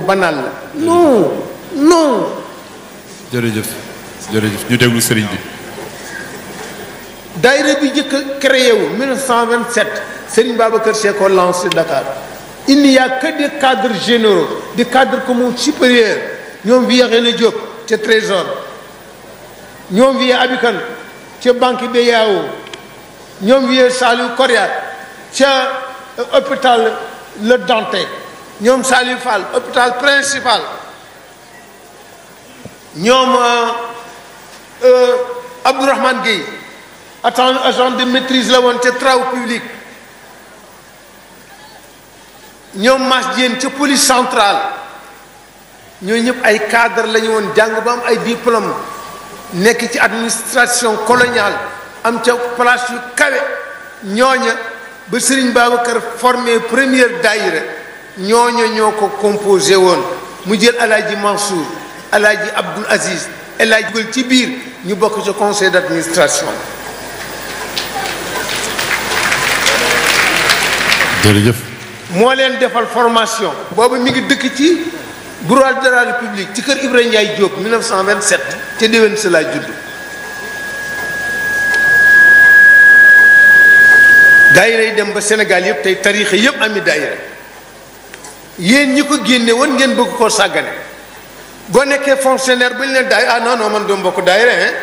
banal la non non. jërëjëf jërëjëf ñu déglu sëriñ bi. daayira bi njëkk a créé wu 1927 Serigne Babacar Sy ko lancé Dakar. Il n'y a que des cadres généraux, des cadres communs supérieurs. Ñoom via René Diop ca Trésor, ñoom via Abikan ca Banque BAO, ñoom via Saliou Koria ca hôpital Le Dantec, ñoom Saliou Fall hôpital principal, ñoom Abdourahmane Gueye agent de maîtrise la woon ca travaux publics, ñoom Mass Diène ca police centrale. ñooñu ñëpp ay cadre la ñu woon jàng ba am ay diplôme nekk ci administration coloniale am ca place yu kawe ñooña ba Serigne Babacar formé première daayira ñooña ñoo ko composé woon mu jël Alaaji Mansour Alaaji Abdoul Aziz Alaaji dugal ci biir ñu bokk ca conseil d'administration. jërëjëf. moo leen defal formation boobu mi ngi dëkk ci bureau de la République ci kër Ibrahima Ndiaye Diop 1927 ca déwén sa laa judd. daayira yi dem ba Sénégal yëpp tey tariixa yëpp ami daayira yéen ñi ko génne woon ngeen bëgg koo sàggane boo nekkee fonctionnaire ba ñu leen daay non non man doo mbokk daayira hein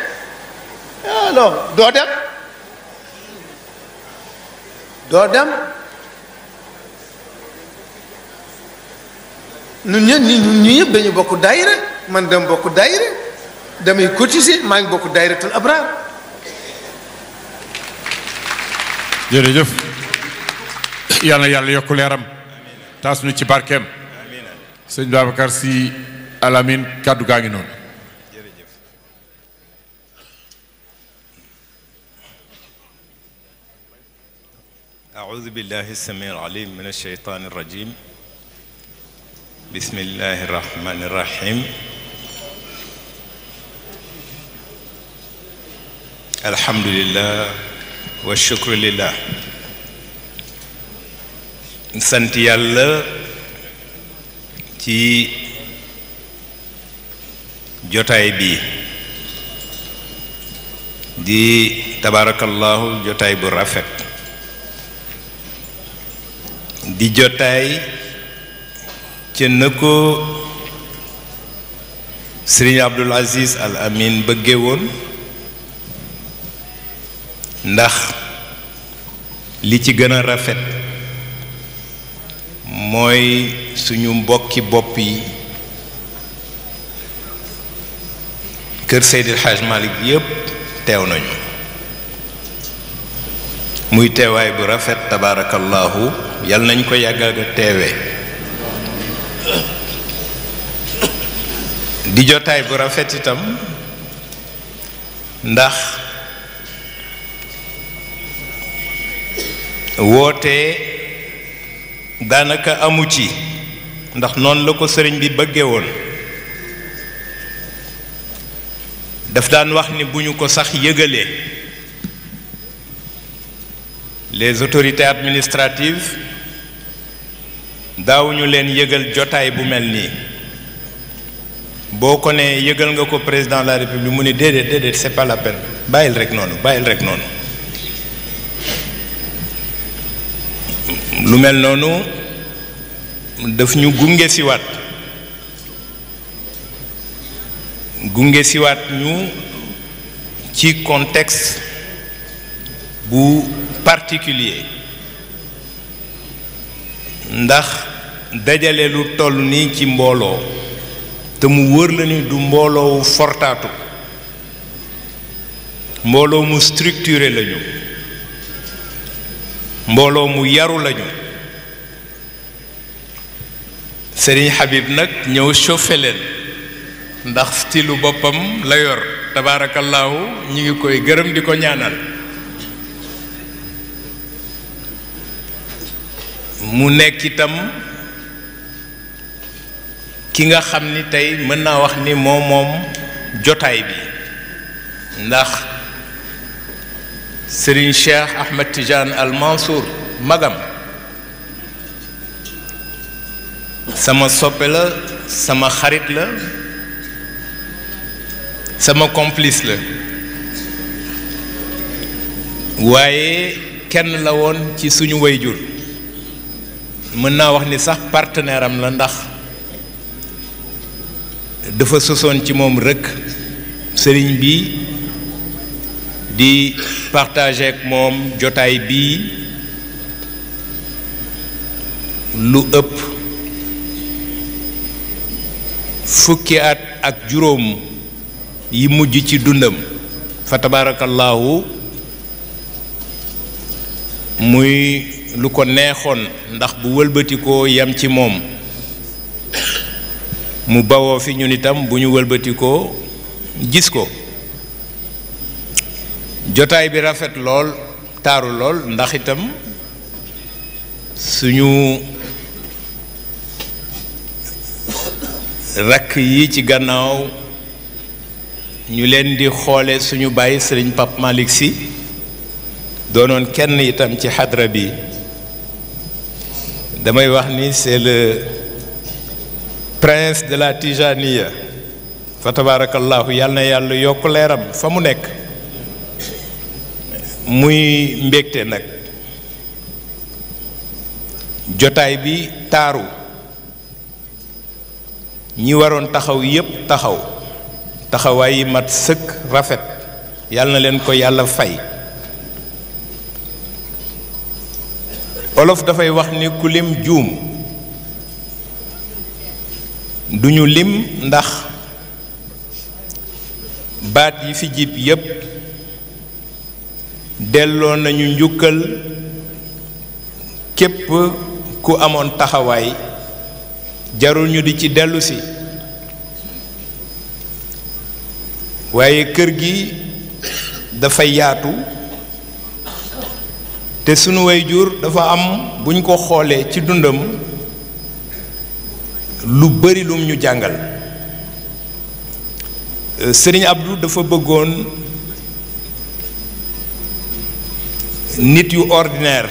alors doo dem ñun ñun ñu yëpp dañu bokk daayira man dama bokk daayira damay cotiser maa ngi bokk daayiratul abraar. jërëjëf yal na yàlla yokk leeram taas nu ci barkeem sëñ Babacar Sy Al Amine kàddu gaa ngi noonu. أعوذ بالله السميع العليم من الشيطان الرجيم بسم الله الرحمن الرحيم الحمد لله والشكر لله sant Yàlla ci jotaay bi di tabarakallahu jotaay bu rafet di jotaay ca na ko Serigne Abdoul Aziz Al Amine bëgge woon ndax li ci gën a rafet mooy suñu mbokki bopp yi kër Seydil Hadj Malick yépp teew nañu muy teewaay bu rafet tabarakallahu yal nañ ko yàggal a teewee di jotaay bu rafet itam ndax woote daanaka amu ci ndax noonu la ko sëriñ bi bëgge woon daf daan wax ni bu ñu ko sax yëgalee les autorités administratives daawuñu leen yëgal jotaay bu mel nii boo ko ne yëgal nga ko président de la république mu ne déedéet c'est pas la peine bàyyil rek noonu lu mel noonu daf ñu gunge siwaat ñu ci contexte bu particulier ndax dajale lu toll nii ci mbooloo te mu wër la ni du mbooloowu fortaatu mbooloo mu structuré lañu mbooloo mu yaru lañu Serigne Habib nag ñëw chauffé leen ndax stilu boppam la yor tabaarakallaahu ñi ngi koy gërëm di ko ñaanal mu nekk itam ki nga xam ni tey mën naa wax ni moom jotaay bi ndax Serigne Cheikh Ahmed Tidiane Al Mansour magam sama soppe la sama xarit la sama complice la waaye kenn la woon ci suñu wayjur mën naa wax ni sax partenaire am la ndax dafa sosoon ci moom rek sëriñ bi di partager ak moom jotaay bii lu ëpp fukki at ak juróom yi mujj ci dundam fa tabaarakallaahu muy lu ko neexoon ndax bu wëlbatikoo yam ci moom mu bawoo fi ñun itam bu ñu wëlbatikoo gis ko jotaay bi rafet lool taaru lool ndax itam suñu rakk yi ci gannaaw ñu leen di xoole suñu bàyyi sëriñ Pape Malick Sy doonoon kenn itam ci xadra bi damay wax ni c'est le prince de la Tijaniya fa tabarakallahu yàlla na yàlla yokk leeram fa mu nekk muy mbégte nag jotaay bi taaru ñi waroon taxaw yépp taxaw taxawaay yi mat sëkk rafet yàlla na leen ko yàlla fay olof dafay wax ni ku lim juum duñu lim ndax baat yi fi jib yépp delloo nañu njukkal képp ku amoon taxawaay jarul ñu di ci dellu si waaye kër gi dafa yaatu te sunu waajur dafa am buñ ko xoolee ci dundam lu bari lum ñu jàngal Sëriñ Abdou dafa bëggoon nit yu ordinaire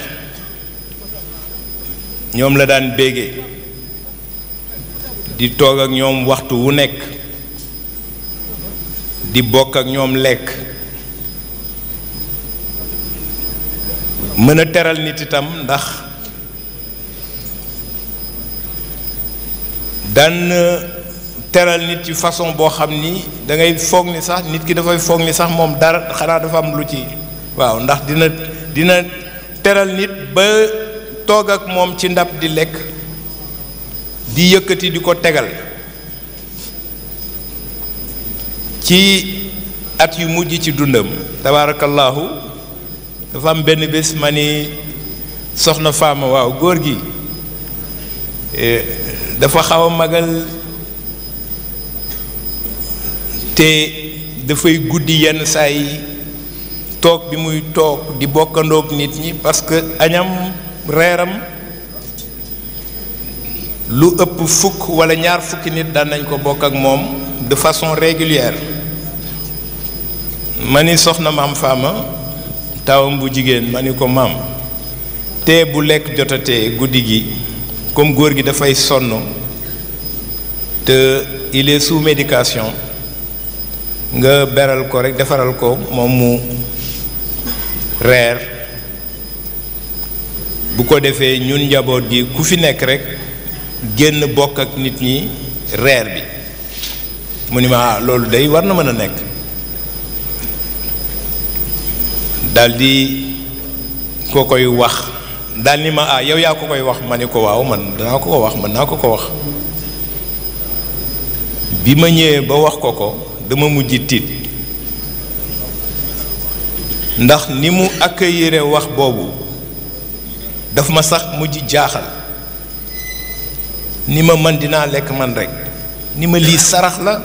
ñoom la daan bége di toog ak ñoom waxtu wu nekk di bokk ak ñoom lekk mën a teral nit itam ndax daan teral nit ci façon boo xam ni da ngay foog ni sax nit ki dafay foog ni sax moom dara xanaa dafa am lu ci waaw ndax dina teral nit ba toog ak moom ci ndab di lekk di yëkkati di ko tegal ci at yu mujj ci dundam tabaarakallaahu dafa am benn bés ma ni soxna Faama waaw góor gi dafa xaw a magal te dafay guddi yenn saa yi toog bi muy toog di bokkandoog nit ñi parce que añam reeram lu ëpp fukk wala ñaar fukki nit daan nañ ko bokk ak moom de façon régulière ma ni soxna maam Faama taawam bu jigéen ma ni ko maam te bu lekk jotatee guddi gi comme góor gi dafay sonn te il est sous médication nga beral ko rek defaral ko moom mu reer bu ko defee ñun njaboot gi ku fi nekk rek génn bokk ak nit ñi reer bi mu ni ma loolu day war na mën a nekk daldi ko koy wax dal ni ma yow yaa ko koy wax ma ni ko waaw man danaa ko ko wax mën naa ko ko wax bi ma ñëwee ba wax ko ko dama mujj tiit ndax ni mu accueillir wax boobu daf ma sax mujj jaaxal ni ma man dinaa lekk man rekk ni ma lii sarax la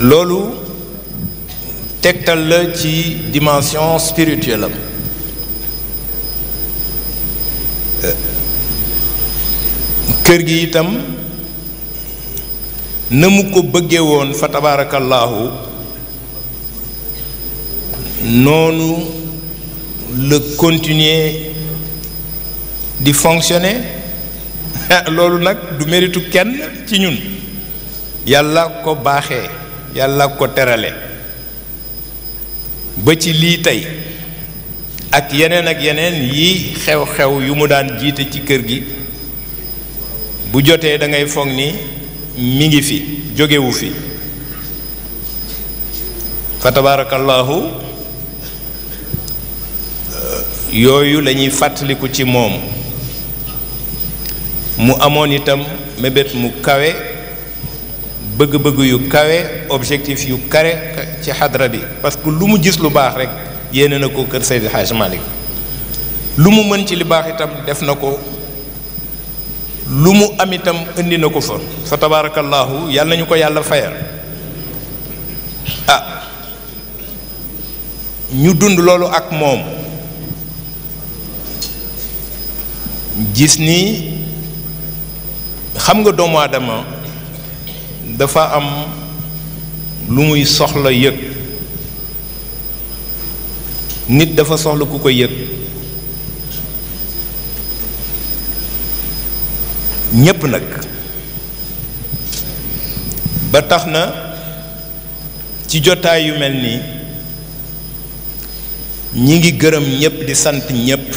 loolu tegtal la ci dimension spirituelle am kër gi itam na mu ko bëggee woon fa tabaarakallaahu noonu la continuer di fonctionner loolu nag du méritu kenn ci ñun yàlla ko baaxee yàlla ko terale ba ci lii tey ak yeneen yi xew-xew yu mu daan jiite ci kër gi bu jotee da ngay foog ni mi ngi fi jógewu fi fa tabarakallahu yooyu lañuy fàttaliku ci moom mu amoon itam mébét mu kawe bëgg-bëgg yu kawe objectif yu kare ci xadra bi parce que lu mu gis lu baax rek yéene na ko kër Seydi Hadj Malick lu mu mën ci li baax itam def na ko lu mu am itam indi na ko fa tabarakallahu yàlla nañu ko yàlla fayal ñu dund loolu ak moom gis ni xam nga doomu aadama dafa am lu muy soxla yëg nit dafa soxla ku ko yëg ñépp nag ba tax na ci jotaay yu mel nii ñi ngi gërëm ñépp di sant ñépp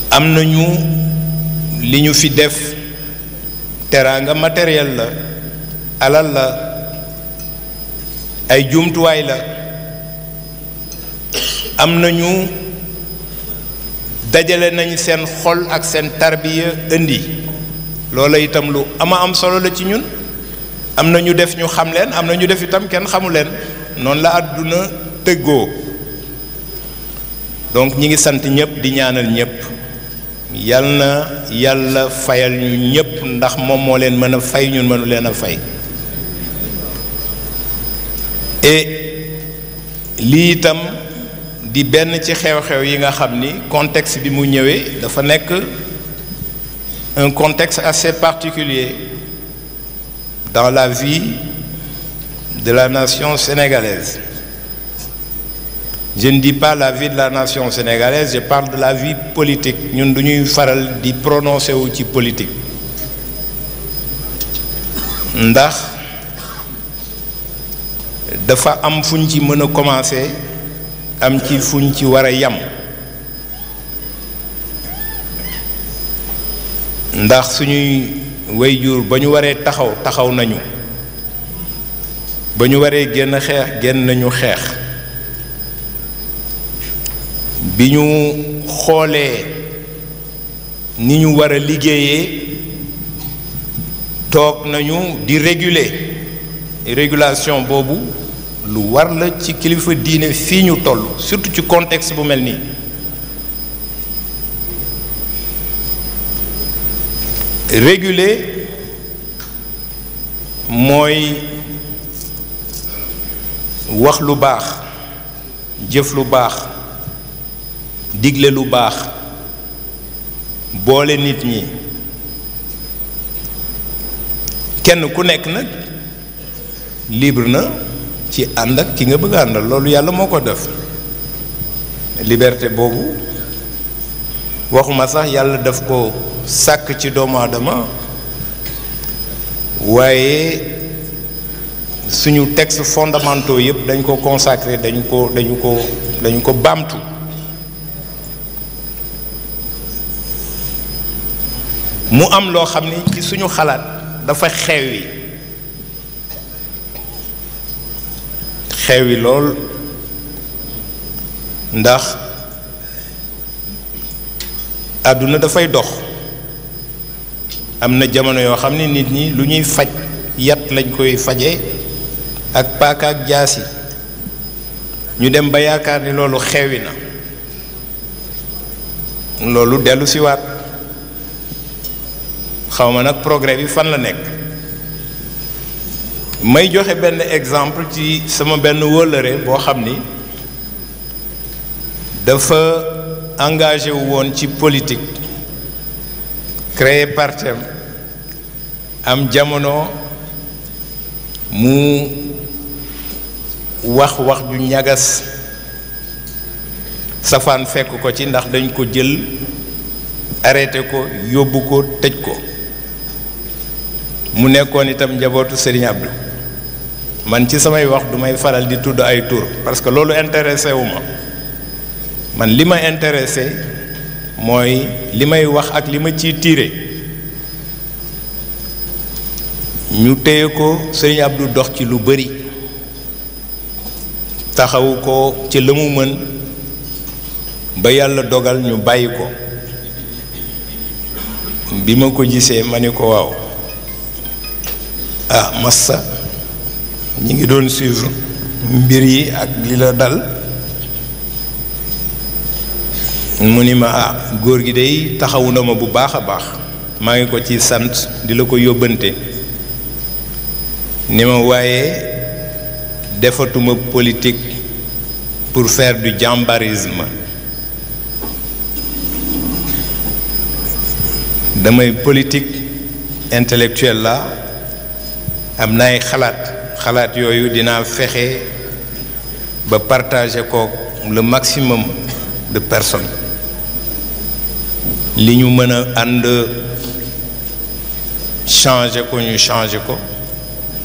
am nañu li ñu fi def teraanga matériel la alal la ay jumtuwaay la am nañu dajale nañ seen xol ak seen tarbiya indi loola itam lu ama am solo la ci ñun am na ñu def ñu xam leen am na ñu def itam kenn xamu leen noonu la àdduna tëggoo donc ñi ngi sant ñépp di ñaanal ñépp yal na yàlla fayal ñu ñépp ndax moom moo leen mën a fay ñun mënu leen a fay et lii itam di benn ci xew-xew yi nga xam ni contexte bi mu ñëwee dafa nekk un contexte assez particulier dans la vie de la nation sénégalaise. Je ne dis pas la vie de la nation sénégalaise, je parle de la vie politique. Ñun duñuy faral di prononcer wu ci politique ndax dafa am fuñ ci mën a commencer am ci fuñ ci war a yam ndax suñuy wayjur ba ñu waree taxaw nañu ba ñu waree génn xeex génn nañu xeex bi ñu xoolee ni ñu war a liggéeyee toog nañu di réguler régulation boobu lu war la ci kilifa diine fii ñu toll surtout ci contexte bu mel nii réguler mooy wax lu baax jëf lu baax digle lu baax boole nit ñi kenn ku nekk nag libre na ci ànd ak ki nga bëgg a àndal loolu yàlla moo ko def liberté boobu waxuma sax yàlla daf ko sàkk ci doomu aadama waaye suñu textes fondamentaux yëpp dañ ko consacré dañu ko baamtu mu am loo xam ni ci suñu xalaat dafa xewi lool ndax àdduna dafay dox am na jamono yoo xam ne nit ñi lu ñuy faj yat lañ koy faje ak paaka ak jaasi ñu dem ba yaakaar ni loolu xewi na loolu dellu siwaat xawma nag progrès bi fan la nekk may joxe benn exemple ci sama benn wóllëre boo xam ni dafa engagé wu woon ci politique créé partem am jamono mu wax ju ñagas safaan fekk ko ci ndax dañ ko jël arrêté ko yóbbu ko tëj ko. mu nekkoon itam njabootu Serigne Abdou man ci samay wax du may faral di tudd ay tur parce que loolu intéressé wu ma man li ma intéressé mooy li may wax ak li ma ciy tiire. ñu téye ko Serigne Abdou dox ci lu bari taxawu ko ci la mu mën ba yàlla dogal ñu bàyyi ko. bi ma ko gisee ma ni ko waaw massa ñi ngi doon suivre mbir yi ak li la dal. mu ni ma góor gi day taxawu na ma bu baax a baax maa ngi ko ci sant di la ko yóbbante. ni ma waaye defatuma politique pour faire du jambarisme damay politique intellectuelle la am na ay xalaat yooyu dinaa fexe ba partager ko le maximum de personnes li ñu mën a ànd changer ko ñu changer ko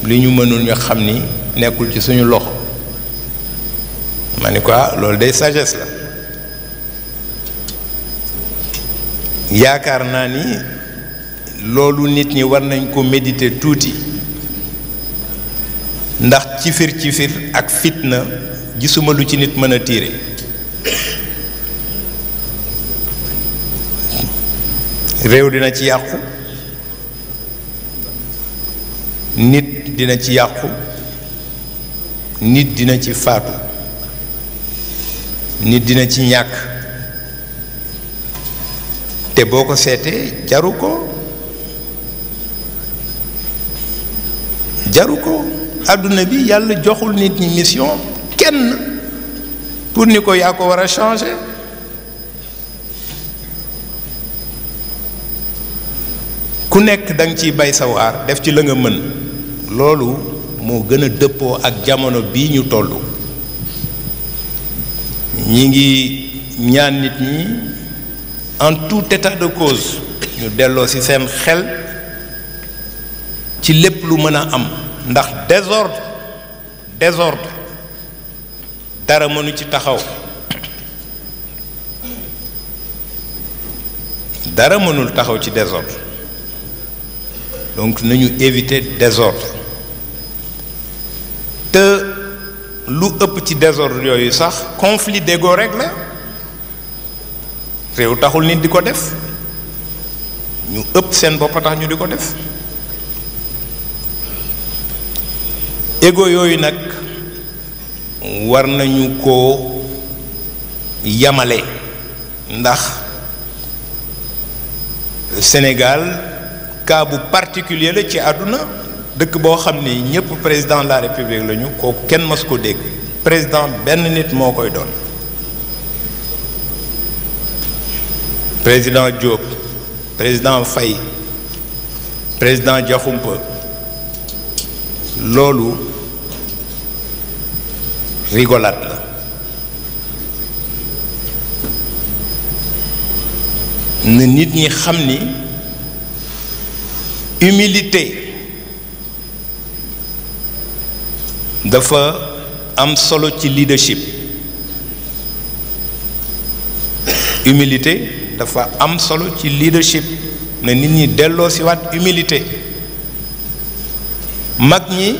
li ñu mënul ñu xam ni nekkul ci suñu loxo. ma ni ko loolu day sagesse la. yaakaar naa ni loolu nit ñi war nañ ko méditer tuuti ndax cifir ak fitna gisuma lu ci nit mën a tiire. réew dina ci yàqu, nit dina ci yàqu, nit dina ci faatu, nit dina ci ñàkk te boo ko seetee jaru ko àdduna bi yàlla joxul nit ñi mission kenn pour ni ko yaa ko war a changer. ku nekk danga ciy bay sa waar def ci la nga mën. loolu moo gën a dëppoo ak jamono bii ñu tollu. ñi ngi ñaan nit ñi en tout état de cause ñu delloo ci seen xel ci lépp lu mën a am ndax désordre dara mënu ci taxaw. dara mënul taxaw ci désordre. donc nañu éviter désordre te lu ëpp ci désordre yooyu sax conflit d'ego rek la. réew taxul nit di ko def, ñu ëpp seen bopp tax ñu di ko def. ego yooyu nag war nañu ko yamale ndax Sénégal cas bu particulier la ci àdduna. dëkk boo xam ni ñëpp président de la république lañu kooku kenn mas ko dégg. président benn nit moo koy doon. président Diop, président Faye, président Diakhoumpa, loolu rigolade la. na nit ñi xam ni humilité dafa am solo ci leadership. humilité dafa am solo ci leadership. na nit ñi delloo si waat humilité. mag ñi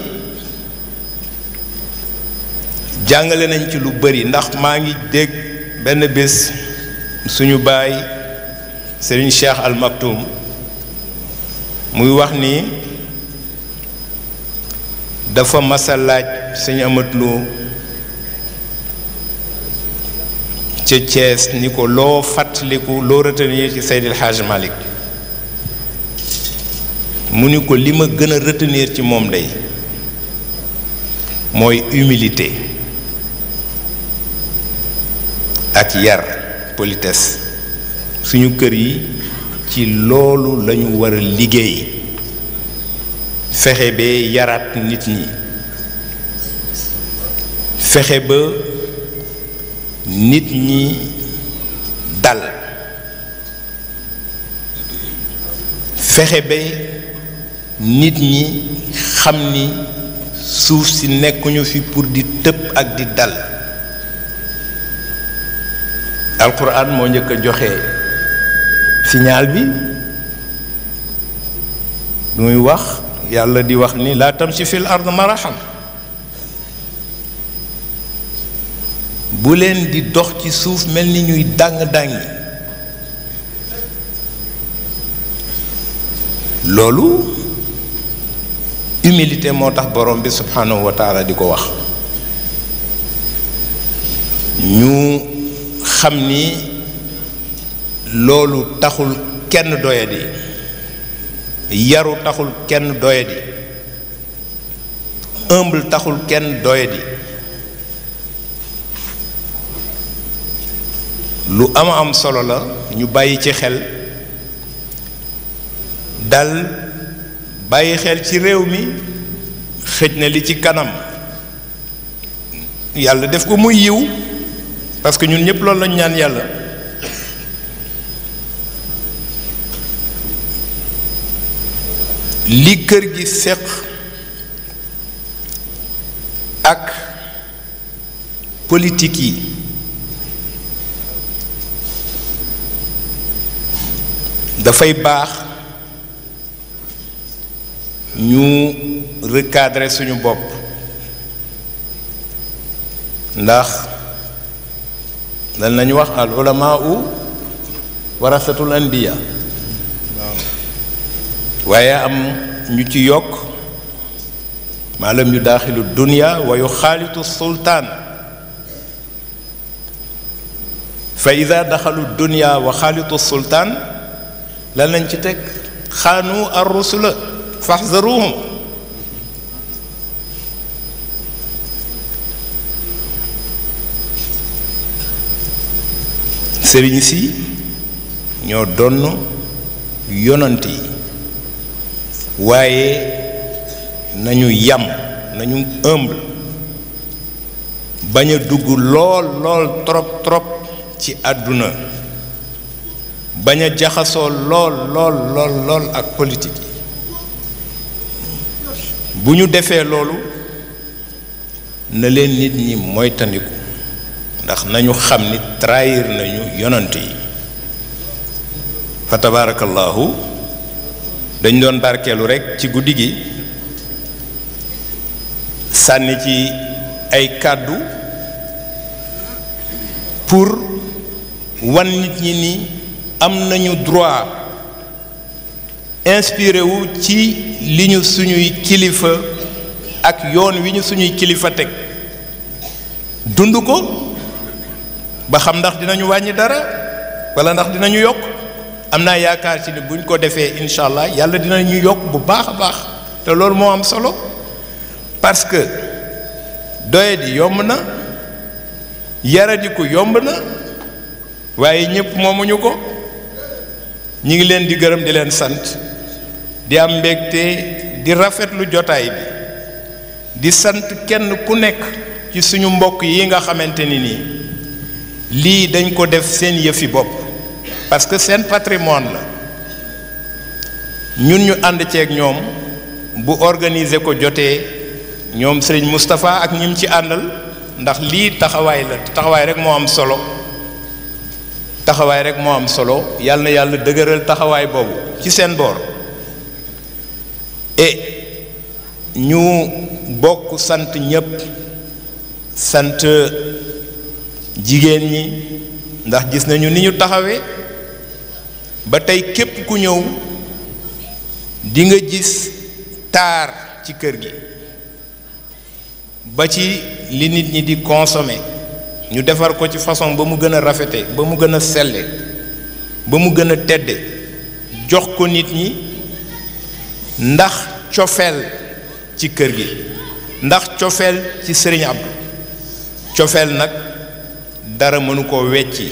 jàngale nañ ci lu bari ndax maa ngi dégg benn bés suñu baay Serigne Cheikh Al Maktoum muy wax ni dafa masa laaj Sëñ Amat Lo ca Thiès ni ko loo fàttaliku loo retenir ci Seydil Hadj Malick mu ni ko li ma gën a retenir ci moom day mooy humilité ak yar, politesse. suñu kër yi ci loolu lañu war a liggéey, fexe ba yaraat nit ñi, fexe ba nit ñi dal, fexe ba nit ñi xam ni suuf si nekkuñu fi pour di tëb ak di dal. alquran moo njëkk a joxe signal bi muy wax yàlla di wax ni laa tamshi fil ard marahan bu leen di dox ci suuf mel ni ñuy dàng-dàngi. loolu humilité moo tax borom bi subhanahu wa taala di ko wax. ñu xam ni loolu taxul kenn doyadi, yaru taxul kenn doyadi, humble taxul kenn doyadi. lu am solo la ñu bàyyi ci xel, dal bàyyi xel ci réew mi. xëj na li ci kanam yàlla def ko muy yiw, parce que ñun ñëpp loolu lañ ñaan yàlla. li kër gi séq ak politique yi dafay baax ñu recadrer suñu bopp, ndax dal nañu wax al ulamaa warasatul anbiya, waaye am ñu ci yokk maalam yu daaxilu dunya wa yu xaalitu sultaan, fa ida daxalu dunya wa xaalitu sultaan lan lañ ci teg xaanu ar rusula faxzaruhum. sëriñ si ñoo donn yonant yi, waaye nañu yam, nañu humble, bañ a dugg lool trop ci àdduna, bañ a jaxasoo lool ak politique yi. bu ñu defee loolu na leen nit ñi moytandiku, ndax nañu xam ni trahir nañu yonant yi. fa tabarakallahu dañ doon barkeelu rekk ci guddi gi, sànni ci ay kàddu pour wan nit ñi ni am nañu droit inspiré wu ci li ñu suñuy kilifa ak yoon wi ñu suñuy kilifa teg, dund ko ba xam ndax dinañu wàññi dara walla ndax dinañu yokk. am naa yaakaar ci ni buñ ko defee incha allah yàlla dinañu yokk bu baax a baax, te loolu moo am solo, parce que doyadi yomb na, yaradiku yomb na, waaye ñépp moomuñu ko. ñi ngi leen di gërëm di leen sant, di am mbégte, di rafetlu jotaay bi, di sant kenn ku nekk ci suñu mbokk yi nga xamante ni nii lii dañ ko def seen yëfi bopp, parce que seen patrimoine la. ñun ñu ànd ceeg ñoom bu organiser ko jotee, ñoom Serigne Moustapha ak ñim ci àndal, ndax lii taxawaay la, taxawaay rek moo am solo, taxawaay rek moo am solo. yàlla na yàlla dëgëral taxawaay boobu ci seen boor. et ñu bokk sant ñépp, sant jigéen ñi, ndax gis nañu ni ñu taxawee ba tey képp ku ñëw di nga gis taar ci kër gi, ba ci li nit ñi di consommer ñu defar ko ci façon ba mu gën a rafete, ba mu gën a selle, ba mu gën a tedde, jox ko nit ñi ndax cofeel ci kër gi, ndax cofeel ci Sëriñ Abdou. cofeel nag dara mënu koo wecci.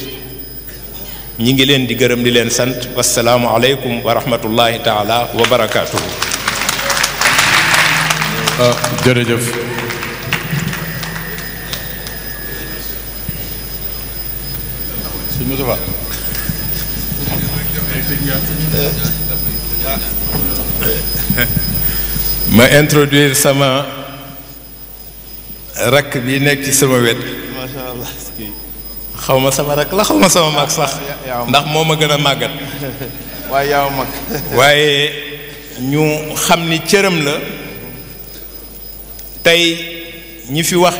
ñi ngi leen di gërëm di leen sant. wassalaamu aleykum wa rahmatullahi taala wa barakaatuhu. jërëjëf. sëñ Moustapha ma introduire sama rakk bi nekk ci sama wet. macha allah. xaw ma sama rakk la xaw ma sama mag sax ndax moo ma gën a màggat. waaye yaa mag. waaye ñu xam ni cëram la tey ñi fi wax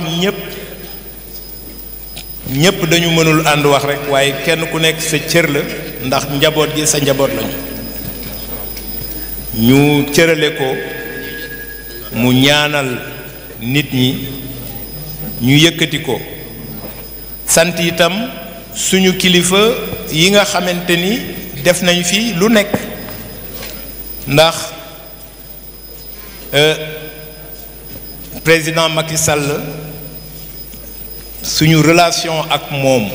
ñépp dañu mënul ànd wax rek waaye kenn ku nekk sa cër la ndax njaboot gi sa njaboot lañu ñu cërale ko mu ñaanal nit ñi ñu yëkkati ko sant itam suñu kilifa yi nga xamante ni def nañ fi lu nekk ndax président Macky Sall suñu relation ak moom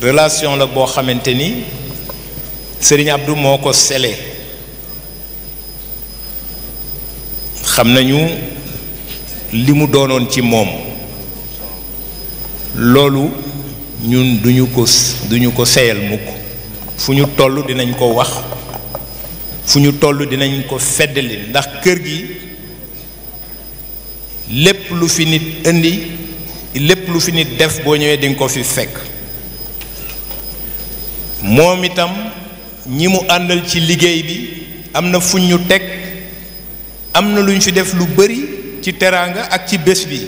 relation la boo xamante ni Serigne Abdou moo ko sele xam nañu li mu doonoon ci moom loolu ñun duñu ko seyal mukk fu ñu toll dinañ ko wax fu ñu toll dinañ ko feddali ndax kër gi lépp lu fi nit indi lépp lu fi nit def boo ñëwee dinga ko fi fekk moom itam ñi mu àndal ci liggéey bi am na fuñ ñu teg am na lu ñu fi def lu bari ci teraanga ak ci bés bi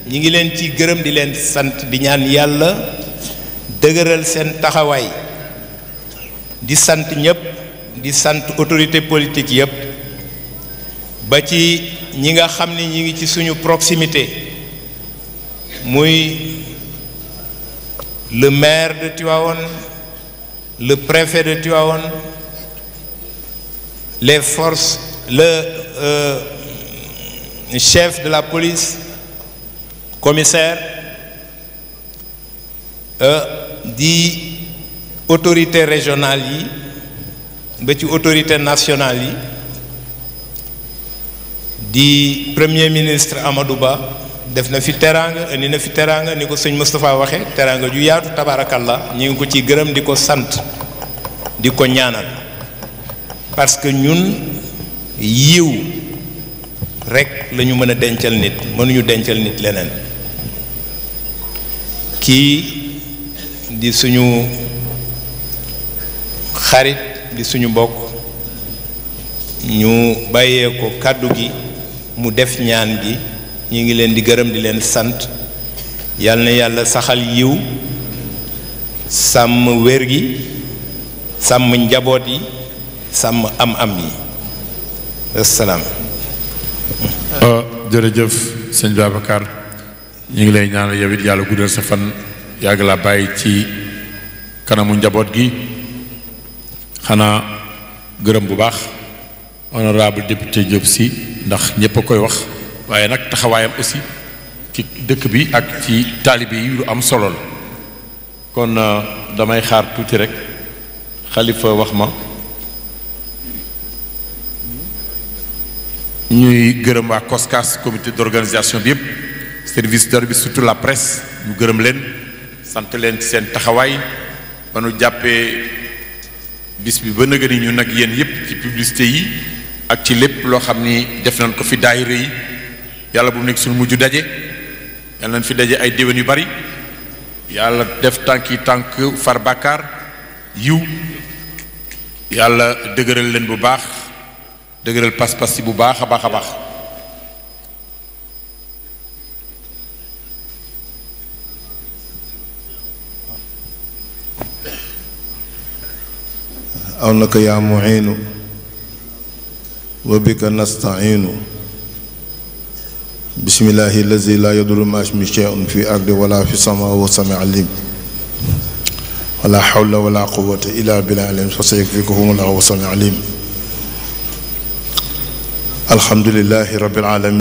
ñi ngi leen ci gërëm di leen sant di ñaan yàlla dëgëral seen taxawaay di sant ñépp di sant autorité politique yépp ba ci ñi nga xam ni ñi ngi ci suñu proximité muy le maire de Tivaouane le préfet de Tivaouane les forces le chef de la police commissaire di autorité régionale yi ba ci autorité nationale yi di premier ministre Amadou Ba def na fi teraanga indi na fi teraanga ni ko sëñ Moustapha waxe teraanga ju yaatu tabarakallah ñu ngi ko ci gërëm di ko sant di ko ñaanal parce que ñun yiw rek lañu mën a dencal nit mënuñu dencal nit leneen kii di suñu xarit di suñu mbokk ñu bàyyee ko kàddu gi mu def ñaan gi ñu ngi leen di gërëm di leen sant yal na yàlla saxal yiw sàmm wér gi sàmm njaboot yi sàmm am-am yi assalaam. jërëjëf sëñ Babacar ñu ngi lay ñaanal yow it yàlla guddal sa fan yàgg laa bàyyi ci kanamu njaboot gi xanaa gërëm bu baax honorable député Diop Sy ndax ñëpp a koy wax waaye nag taxawaayam aussi ci dëkk bi ak ci taalibe yi lu am solo la kon damay xaar tuuti rek xalifa wax ma ñuy gërëm waa COSCAS comité d'organisation bi yëpp service d'ordre bi surtout la presse ñu gërëm leen sant leen ci seen taxawaay ba nu jàppee bis bi ba nëgë ni ñu nag yéen yëpp ci publicité yi ak ci lépp loo xam ni def nañ ko fi daayira yi yàlla bu mu nekk suñu mujj daje yàlla nañ fi daje ay déwén yu bari yàlla def tànki tànk far bàkkaar yiw yàlla dëgëral leen bu baax dëgëral pas-pas yi bu baax a baax a baax awnaka yaa mu'iinu wa bika nasta'iinu bismillahi allazi laa yadurru ma'a ismihi shay'un fi ardi wala fi samaa wa samii'un aliim wala hawla wala quwwata illa billahi al-aliyyil azim fa sayakfikahumullahu wa samii'un aliim alhamdulillahi rabbil alamin